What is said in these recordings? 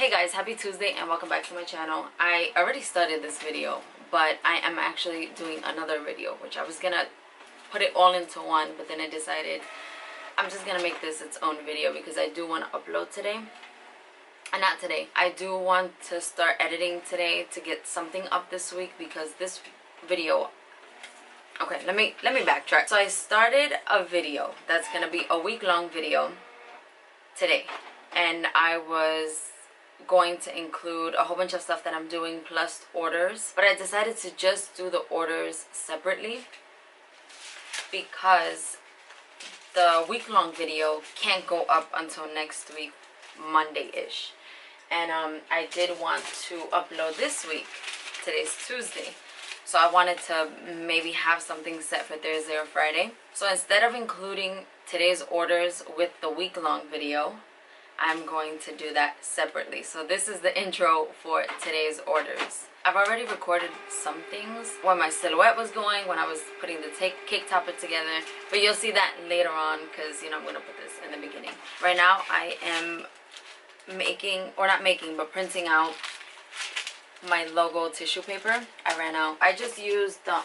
Hey guys, happy Tuesday and welcome back to my channel. I already started this video, but I am actually doing another video, which I was gonna put it all into one, but then I decided I'm just gonna make this its own video because I do want to upload today. And not today. I do want to start editing today to get something up this week because this video... Okay, let me backtrack. So I started a video that's gonna be a week-long video today, and I was going to include a whole bunch of stuff that I'm doing plus orders, but I decided to just do the orders separately because the week-long video can't go up until next week, Monday-ish. And I did want to upload this week. Today's Tuesday, so I wanted to maybe have something set for Thursday or Friday. So instead of including today's orders with the week-long video, I'm going to do that separately. So this is the intro for today's orders. I've already recorded some things when my silhouette was going, when I was putting the cake topper together, but you'll see that later on because, you know, I'm going to put this in the beginning. Right now I am making, or not making, but printing out my logo tissue paper. I ran out. I just used the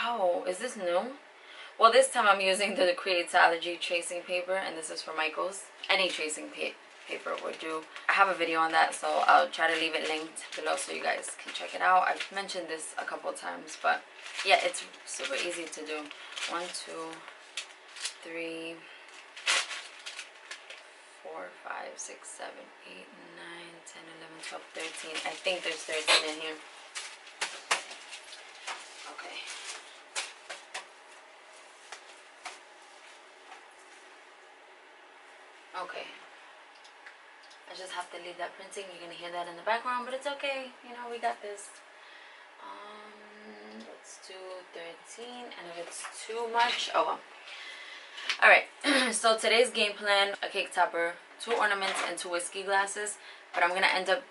oh, is this new? Well, this time I'm using the Creatality tracing paper, and this is for Michael's. Any tracing paper would do. I have a video on that, so I'll try to leave it linked below so you guys can check it out. I've mentioned this a couple times, but yeah, it's super easy to do. 1, 2, 3, 4, 5, 6, 7, 8, 9, 10, 11, 12, 13. I think there's 13 in here. Okay. Okay. I just have to leave that printing. You're gonna hear that in the background, but it's okay. You know, we got this. Let's do 13, and if it's too much, oh well. Alright, so today's game plan: a cake topper, 2 ornaments, and 2 whiskey glasses. But I'm gonna end up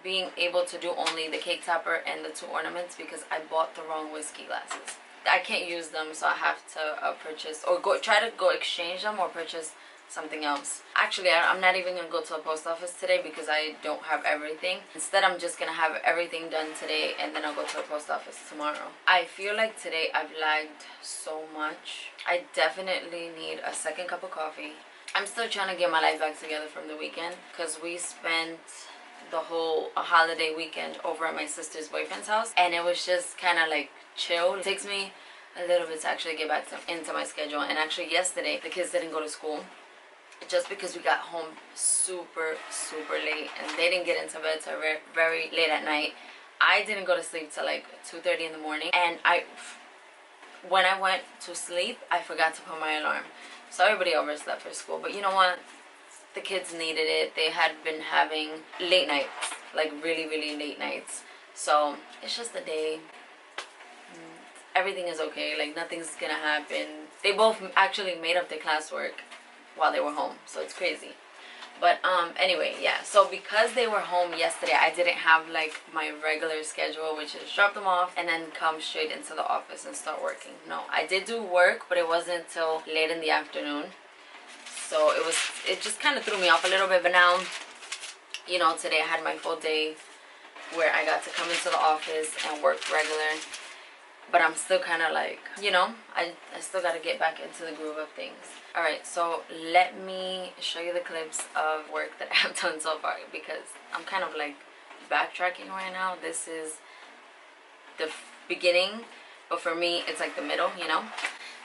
being able to do only the cake topper and the 2 ornaments because I bought the wrong whiskey glasses. I can't use them, so I have to purchase, or try to go exchange them or purchase something else. Actually, I'm not even gonna go to a post office today because I don't have everything. Instead, I'm just gonna have everything done today, and then I'll go to a post office tomorrow. I feel like today I've lagged so much. I definitely need a second cup of coffee. I'm still trying to get my life back together from the weekend because we spent the whole holiday weekend over at my sister's boyfriend's house, and it was just kind of like chill. It takes me a little bit to actually get back into my schedule. And actually yesterday the kids didn't go to school just because we got home super late, and they didn't get into bed till very late at night. I didn't go to sleep till like 2:30 in the morning, and when I went to sleep I forgot to put my alarm, so everybody overslept for school. But you know what, the kids needed it. They had been having late nights, like really late nights, so it's just a day. Everything is okay, like nothing's gonna happen. They both actually made up their classwork while they were home, so it's crazy. But anyway, yeah, so because they were home yesterday, I didn't have like my regular schedule, which is drop them off and then come straight into the office and start working. No, I did do work, but it wasn't until late in the afternoon, so it just kind of threw me off a little bit. But now, you know, today I had my full day where I got to come into the office and work regular, but I'm still kind of like, you know, I still got to get back into the groove of things. Alright, so let me show you the clips of work that I've done so far because I'm kind of like backtracking right now. This is the beginning, but for me it's like the middle, you know.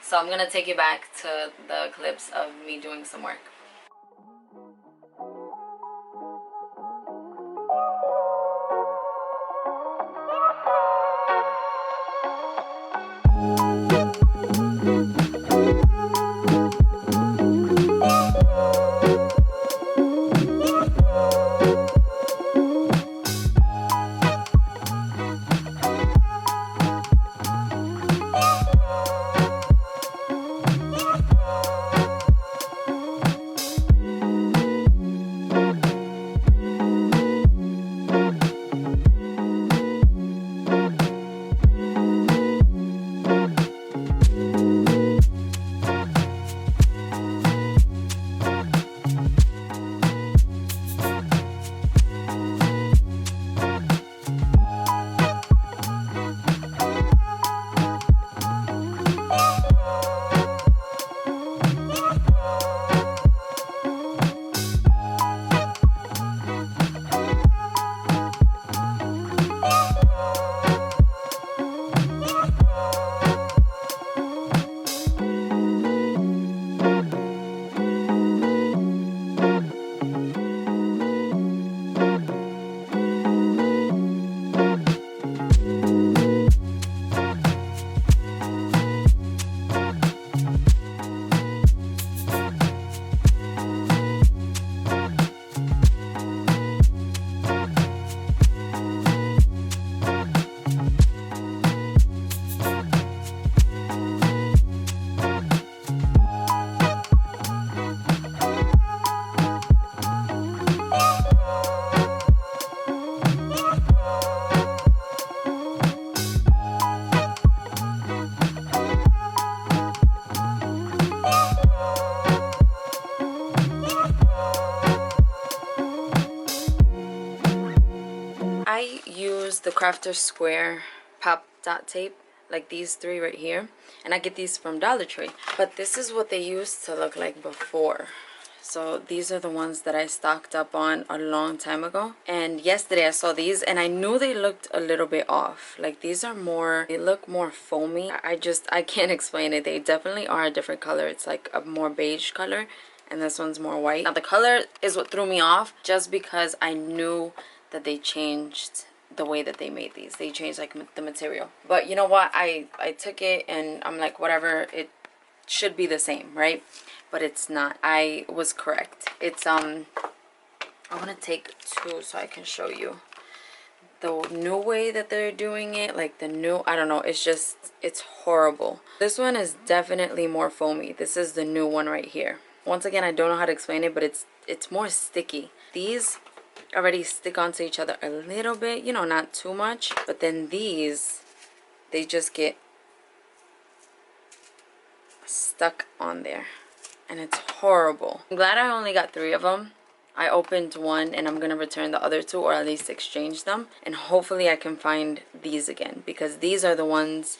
So I'm gonna take you back to the clips of me doing some work. Crafter Square pop dot tape, like these 3 right here, and I get these from Dollar Tree. But this is what they used to look like before. So these are the ones that I stocked up on a long time ago. And yesterday I saw these and I knew they looked a little bit off. Like these are more, they look more foamy. I can't explain it. They definitely are a different color. It's like a more beige color and this one's more white. Now the color is what threw me off, just because I knew that they changed the way that they made these. They changed like the material. But you know what? I took it and I'm like, whatever, it should be the same, right? But it's not. I was correct. It's I want to take 2 so I can show you the new way that they're doing it. Like the new, I don't know, it's just, it's horrible. This one is definitely more foamy. This is the new one right here. Once again, I don't know how to explain it, but it's more sticky. These already stick onto each other a little bit, you know, not too much. But then these, they just get stuck on there. And it's horrible. I'm glad I only got 3 of them. I opened 1 and I'm going to return the other 2, or at least exchange them. And hopefully I can find these again, because these are the ones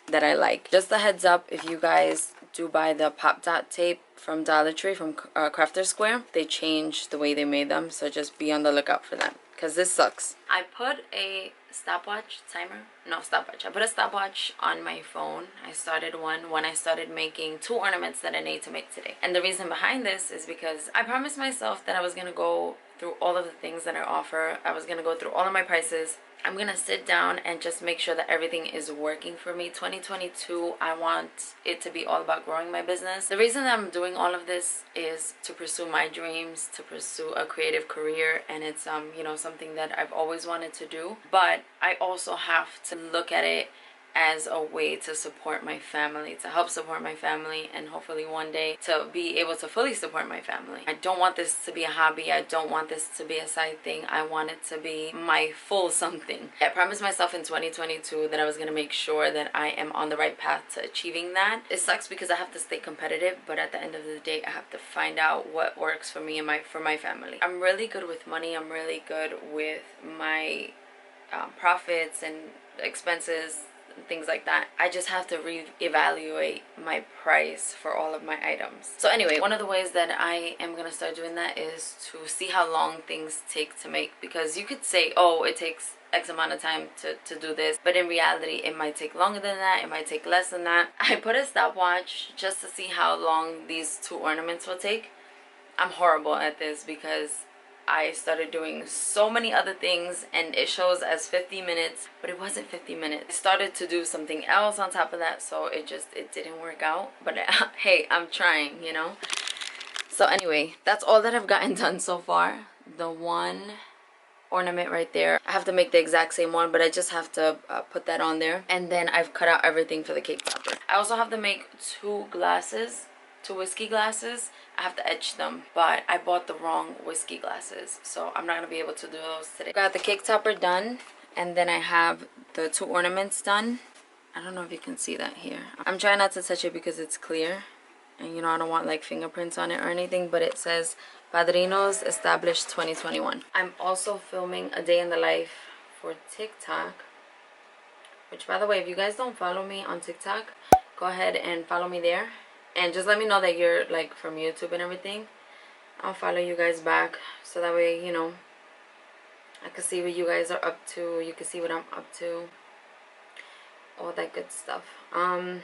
that I like. Just a heads up, if you guys do buy the pop dot tape from Dollar Tree, from Crafter Square, they changed the way they made them. So just be on the lookout for them, because this sucks. I put a stopwatch timer. No, stopwatch. I put a stopwatch on my phone. I started one when I started making 2 ornaments that I need to make today. And the reason behind this is because I promised myself that I was going to go through all of the things that I offer. I was going to go through all of my prices. I'm going to sit down and just make sure that everything is working for me. 2022, I want it to be all about growing my business. The reason that I'm doing all of this is to pursue my dreams, to pursue a creative career, and it's you know, something that I've always wanted to do. But I also have to look at it as a way to support my family, to help support my family, and hopefully one day to be able to fully support my family. I don't want this to be a hobby. I don't want this to be a side thing. I want it to be my full something. I promised myself in 2022 that I was going to make sure that I am on the right path to achieving that. It sucks because I have to stay competitive, but at the end of the day, I have to find out what works for me and for my family. I'm really good with money. I'm really good with my profits and expenses, things like that. I just have to reevaluate my price for all of my items. So anyway, one of the ways that I am gonna start doing that is to see how long things take to make, because you could say, oh, it takes X amount of time to do this, but in reality it might take longer than that, it might take less than that. I put a stopwatch just to see how long these 2 ornaments will take. I'm horrible at this because I started doing so many other things and it shows as 50 minutes, but it wasn't 50 minutes. I started to do something else on top of that, so it didn't work out. But hey, I'm trying, you know. So anyway, that's all that I've gotten done so far. The 1 ornament right there, I have to make the exact same one, but I just have to put that on there. And then I've cut out everything for the cake topper. I also have to make 2 glasses, 2 whiskey glasses. I have to etch them, but I bought the wrong whiskey glasses, so I'm not gonna be able to do those today. Got the cake topper done, and then I have the 2 ornaments done. I don't know if you can see that here. I'm trying not to touch it because it's clear, and you know, I don't want like fingerprints on it or anything, but it says Padrinos established 2021. I'm also filming a day in the life for TikTok, which, by the way, if you guys don't follow me on TikTok, go ahead and follow me there. And just let me know that you're like from YouTube and everything. I'll follow you guys back, so that way, you know, I can see what you guys are up to. You can see what I'm up to. All that good stuff. I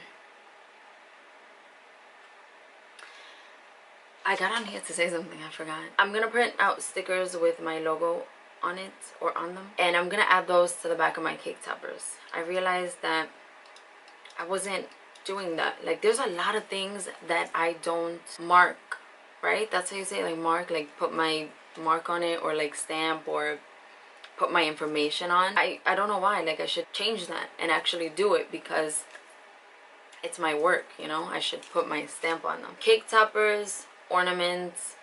got on here to say something, I forgot. I'm gonna print out stickers with my logo on it, or on them, and I'm gonna add those to the back of my cake toppers. I realized that I wasn't doing that. Like, there's a lot of things that I don't mark, right? That's how you say it, like mark, like put my mark on it, or like stamp, or put my information on. I don't know why. Like, I should change that and actually do it, because it's my work, you know. I should put my stamp on them. Cake toppers, ornaments,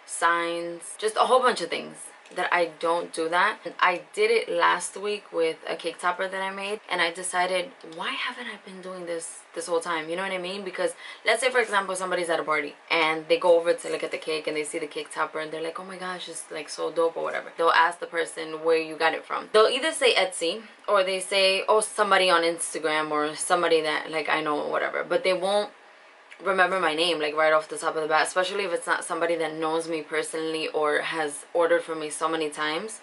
signs, just a whole bunch of things. that I don't do that. And I did it last week with a cake topper that I made, and I decided, why haven't I been doing this whole time? You know what I mean? Because let's say, for example, somebody's at a party and they go over to look at the cake and they see the cake topper and they're like, oh my gosh, it's like so dope or whatever. They'll ask the person where you got it from. They'll either say Etsy, or they say, oh, somebody on Instagram, or somebody that like I know or whatever, but they won't remember my name like right off the top of the bat, especially if it's not somebody that knows me personally or has ordered from me so many times.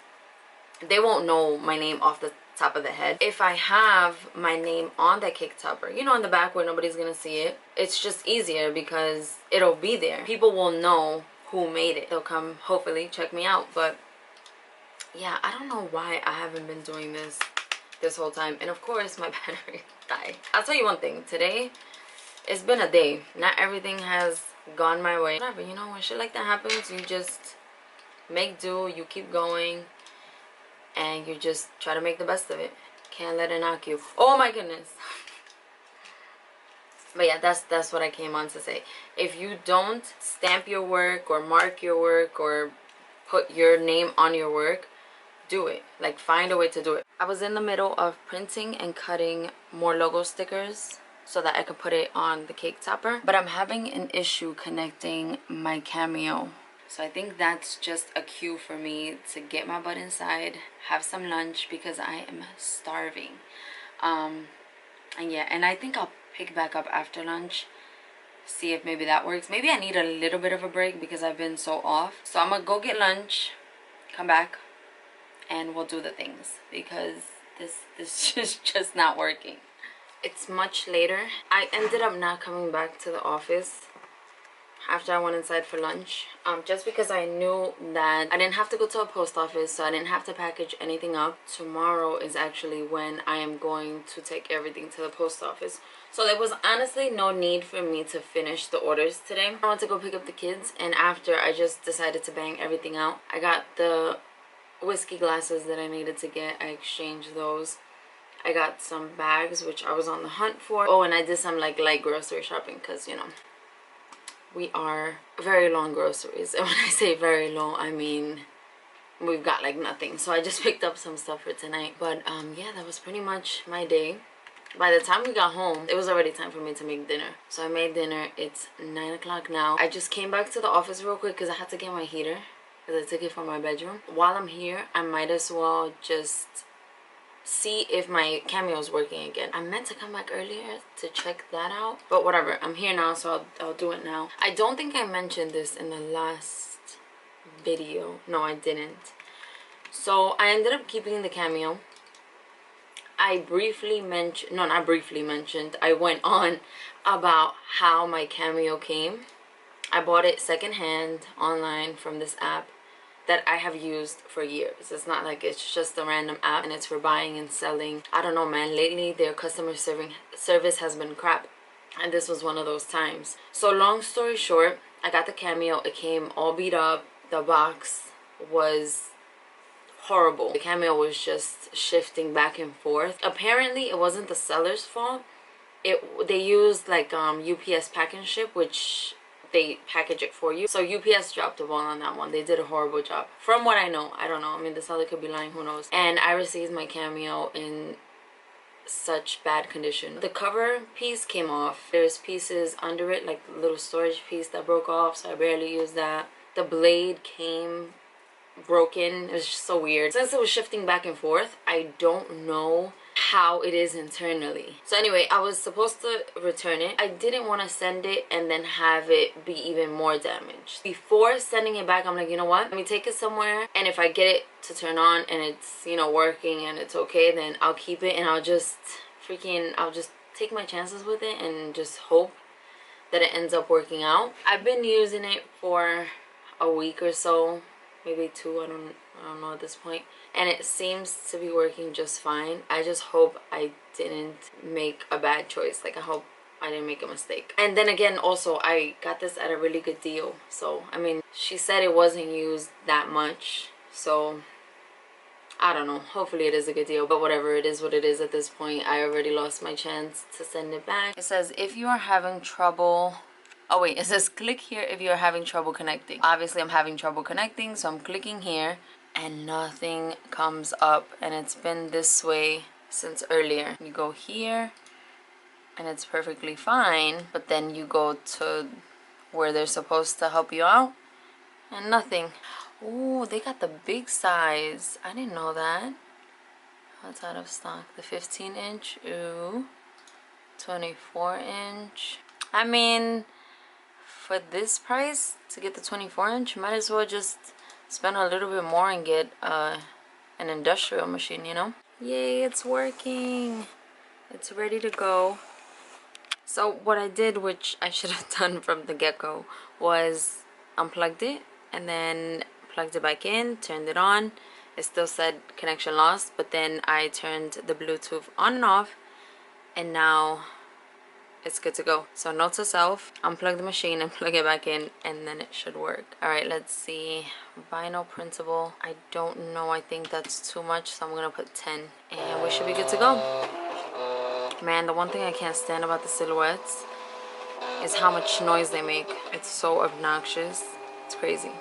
They won't know my name off the top of the head. If I have my name on that cake topper, you know, in the back where nobody's gonna see it, it's just easier because it'll be there. People will know who made it. They'll come hopefully check me out. But yeah, I don't know why I haven't been doing this whole time. And of course my battery died. I'll tell you one thing, today it's been a day. Not everything has gone my way. Whatever, you know, when shit like that happens, you just make do, you keep going, and you just try to make the best of it. Can't let it knock you. Oh my goodness. But yeah, that's what I came on to say. If you don't stamp your work or mark your work or put your name on your work, do it. Like, find a way to do it. I was in the middle of printing and cutting more logo stickers so that I could put it on the cake topper, but I'm having an issue connecting my Cameo. So I think that's just a cue for me to get my butt inside, have some lunch, because I am starving. And yeah, and I think I'll pick back up after lunch, see if maybe that works. Maybe I need a little bit of a break because I've been so off. So I'm gonna go get lunch, come back, and we'll do the things, because this is just not working. It's much later. I ended up not coming back to the office after I went inside for lunch, just because I knew that I didn't have to go to a post office, so I didn't have to package anything up. Tomorrow is actually when I am going to take everything to the post office, so there was honestly no need for me to finish the orders today. I went to go pick up the kids, and after, I just decided to bang everything out. I got the whiskey glasses that I needed to get. I exchanged those. I got some bags, which I was on the hunt for. Oh, and I did some like light grocery shopping, because, you know, we are very long groceries. And when I say very low, I mean we've got like nothing. So I just picked up some stuff for tonight. But yeah, that was pretty much my day. By the time we got home, it was already time for me to make dinner. So I made dinner. It's 9 o'clock now. I just came back to the office real quick because I had to get my heater, because I took it from my bedroom. While I'm here, I might as well just see if my Cameo is working again. I meant to come back earlier to check that out, but whatever, I'm here now, so I'll do it now. I don't think I mentioned this in the last video. No, I didn't. So I ended up keeping the Cameo. I briefly mentioned, no, not briefly mentioned, I went on about how my Cameo came. I bought it secondhand online from this app that I have used for years. It's not like it's just a random app and it's for buying and selling. I don't know, man. Lately, their customer service has been crap, and this was one of those times. So long story short, I got the Cameo. It came all beat up. The box was horrible. The Cameo was just shifting back and forth. Apparently, it wasn't the seller's fault. They used like UPS pack and ship, which they package it for you. So UPS dropped the ball on that one. They did a horrible job, from what I know. I don't know. I mean, the seller could be lying, who knows. And I received my Cameo in such bad condition. The cover piece came off. There's pieces under it, like the little storage piece that broke off, so I barely used that. The blade came broken. It was just so weird. Since it was shifting back and forth, I don't know how it is internally. So anyway, I was supposed to return it. I didn't want to send it and then have it be even more damaged. Before sending it back, I'm like, you know what, let me take it somewhere, and if I get it to turn on and it's, you know, working and it's okay, then I'll keep it, and I'll just take my chances with it and just hope that it ends up working out. I've been using it for a week or so, maybe two, I don't know at this point, and it seems to be working just fine. I just hope I didn't make a bad choice. Like, I hope I didn't make a mistake. And then again, also, I got this at a really good deal. So I mean, she said it wasn't used that much, so I don't know. Hopefully it is a good deal, but whatever, it is what it is at this point. I already lost my chance to send it back. It says if you are having trouble, oh wait, it says click here if you're having trouble connecting. Obviously I'm having trouble connecting, so I'm clicking here, and nothing comes up, and it's been this way since earlier. You go here and it's perfectly fine, but then you go to where they're supposed to help you out and nothing. Oh, they got the big size. I didn't know that. What's out of stock? The 15-inch. Ooh. 24-inch. I mean, for this price to get the 24-inch, might as well just spend a little bit more and get an industrial machine, you know? Yay, it's working. It's ready to go. So what I did, which I should have done from the get-go, was unplugged it and then plugged it back in, turned it on. It still said connection lost, but then I turned the Bluetooth on and off, and now it's good to go. So note to self, unplug the machine and plug it back in, and then it should work. All right, let's see. Vinyl printable. I don't know. I think that's too much, so I'm gonna put 10, and we should be good to go. Man, the one thing I can't stand about the silhouettes is how much noise they make. It's so obnoxious. It's crazy.